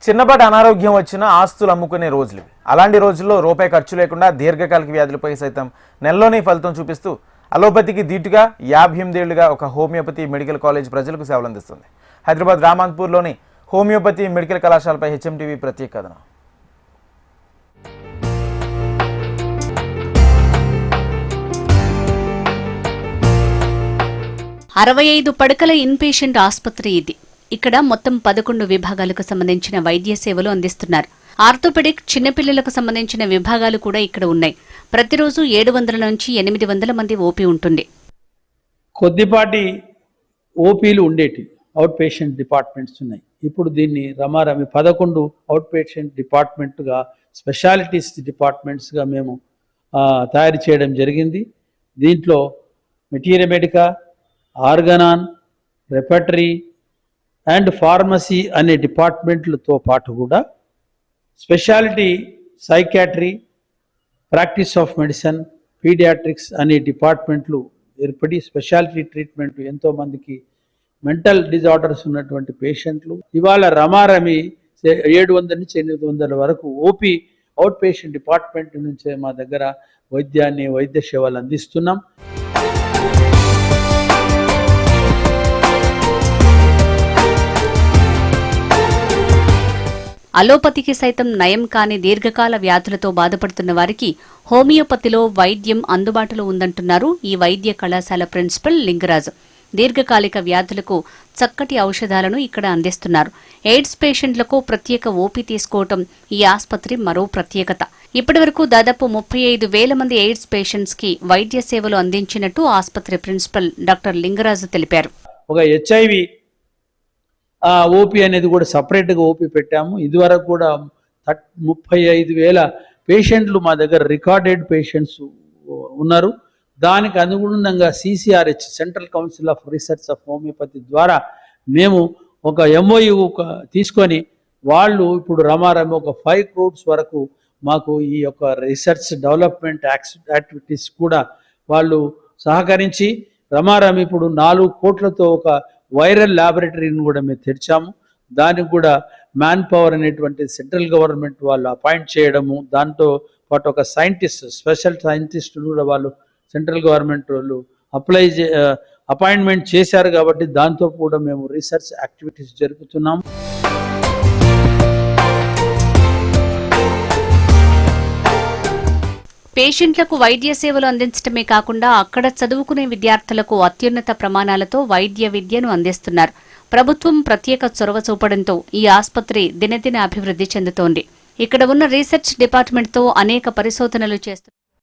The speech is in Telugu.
చిన్నపాటి అనారోగ్యం వచ్చినా ఆస్తులు అమ్ముకునే రోజులు. అలాంటి రోజుల్లో రూపాయి ఖర్చు లేకుండా దీర్ఘకాలిక వ్యాధులపై సైతం నెలలోనే ఫలితం చూపిస్తూ అలోపతికి ధీటుగా 58 ఏళ్లుగా ఒక హోమియోపతి మెడికల్ కాలేజ్ ప్రజలకు సేవలు అందిస్తుంది. హైదరాబాద్ రామాన్పూర్లోని హోమియోపతి మెడికల్ కళాశాలపై హెచ్ఎంటీవీ ప్రత్యేక కథనం. అరవై 65 పడకల ఇన్పేషెంట్ ఆసుపత్రి ఇది. ఇక్కడ మొత్తం 11 విభాగాలకు సంబంధించిన వైద్య సేవలు అందిస్తున్నారు. ఆర్థోపెడిక్, చిన్నపిల్లలకు సంబంధించిన విభాగాలు కూడా ఇక్కడ ఉన్నాయి. ప్రతిరోజు 700 నుంచి 800 మంది ఓపీ ఉంటుంది. కొద్దిపాటి ఓపీలు ఉండేటి అవుట్ పేషెంట్ డిపార్ట్మెంట్స్ ఉన్నాయి. ఇప్పుడు దీన్ని రమారమి 11 అవుట్ పేషెంట్ డిపార్ట్మెంట్గా, స్పెషాలిటీస్ డిపార్ట్మెంట్స్గా మేము తయారు చేయడం జరిగింది. దీంట్లో material medica, organon, repertory and pharmacy అనే డిపార్ట్మెంట్లతో పాటు కూడా speciality psychiatry, practice of medicine, paediatrics అనే డిపార్ట్మెంట్లు ఏర్పడి స్పెషాలిటీ ట్రీట్మెంట్ ఎంతోమందికి మెంటల్ డిజార్డర్స్ ఉన్నటువంటి పేషెంట్లు ఇవాళ రమారమి 700 నుంచి 800 వరకు ఓపీ అవుట్ పేషెంట్ డిపార్ట్మెంట్ నుంచే మా దగ్గర వైద్య సేవలు అందిస్తున్నాం. అలోపతికి సైతం నయం కాని దీర్ఘకాల వ్యాధులతో బాధపడుతున్న వారికి హోమియోపతిలో వైద్యం అందుబాటులో ఉందంటున్నారు ఈ వైద్య కళాశాల ప్రిన్సిపల్ లింగరాజు. దీర్ఘకాలిక వ్యాధులకు చక్కటి ఔషధాలను ఇక్కడ అందిస్తున్నారు. ఎయిడ్స్ పేషెంట్లకు ప్రత్యేక ఓపీ తీసుకోవటం ఈ ఆసుపత్రి మరో ప్రత్యేకత. ఇప్పటివరకు దాదాపు 35,000 మంది ఎయిడ్స్ పేషెంట్స్ కి వైద్య సేవలు అందించినట్టు ఆసుపత్రి ప్రిన్సిపల్ డాక్టర్ లింగరాజు తెలిపారు. ఒక హెచ్ఐవి ఓపీ అనేది కూడా సపరేట్గా ఓపీ పెట్టాము. ఇదివరకు కూడా 35,000 పేషెంట్లు మా దగ్గర రికార్డెడ్ పేషెంట్స్ ఉన్నారు. దానికి అనుగుణంగా CCRH, central council of research of homeopathy ద్వారా మేము ఒక MOU తీసుకొని వాళ్ళు ఇప్పుడు రమారమి ఒక 5 crores వరకు మాకు ఈ యొక్క రీసెర్చ్ డెవలప్మెంట్ యాక్టివిటీస్ కూడా వాళ్ళు సహకరించి రమారమి ఇప్పుడు 4 కోట్లతో ఒక వైరల్ ల్యాబొరేటరీని కూడా మేము తెరిచాము. దానికి కూడా మ్యాన్ పవర్ అనేటువంటి సెంట్రల్ గవర్నమెంట్ వాళ్ళు అపాయింట్ చేయడము, దాంతో పాటు ఒక సైంటిస్ట్, స్పెషల్ సైంటిస్టులు కూడా వాళ్ళు సెంట్రల్ గవర్నమెంట్ వాళ్ళు అపాయింట్మెంట్ చేశారు. కాబట్టి దాంతో కూడా మేము రీసెర్చ్ యాక్టివిటీస్ జరుపుతున్నాం. పేషెంట్లకు వైద్య సేవలు అందించడమే కాకుండా అక్కడ చదువుకునే విద్యార్థులకు అత్యున్నత ప్రమాణాలతో వైద్య విద్యను అందిస్తున్నారు. ప్రభుత్వం ప్రత్యేక చొరవ చూపడంతో ఈ ఆసుపత్రి దినదిన అభివృద్ధి చెందుతోంది. ఇక్కడ ఉన్న రీసెర్చ్ డిపార్ట్మెంట్తో అనేక పరిశోధనలు చేస్తున్నారు.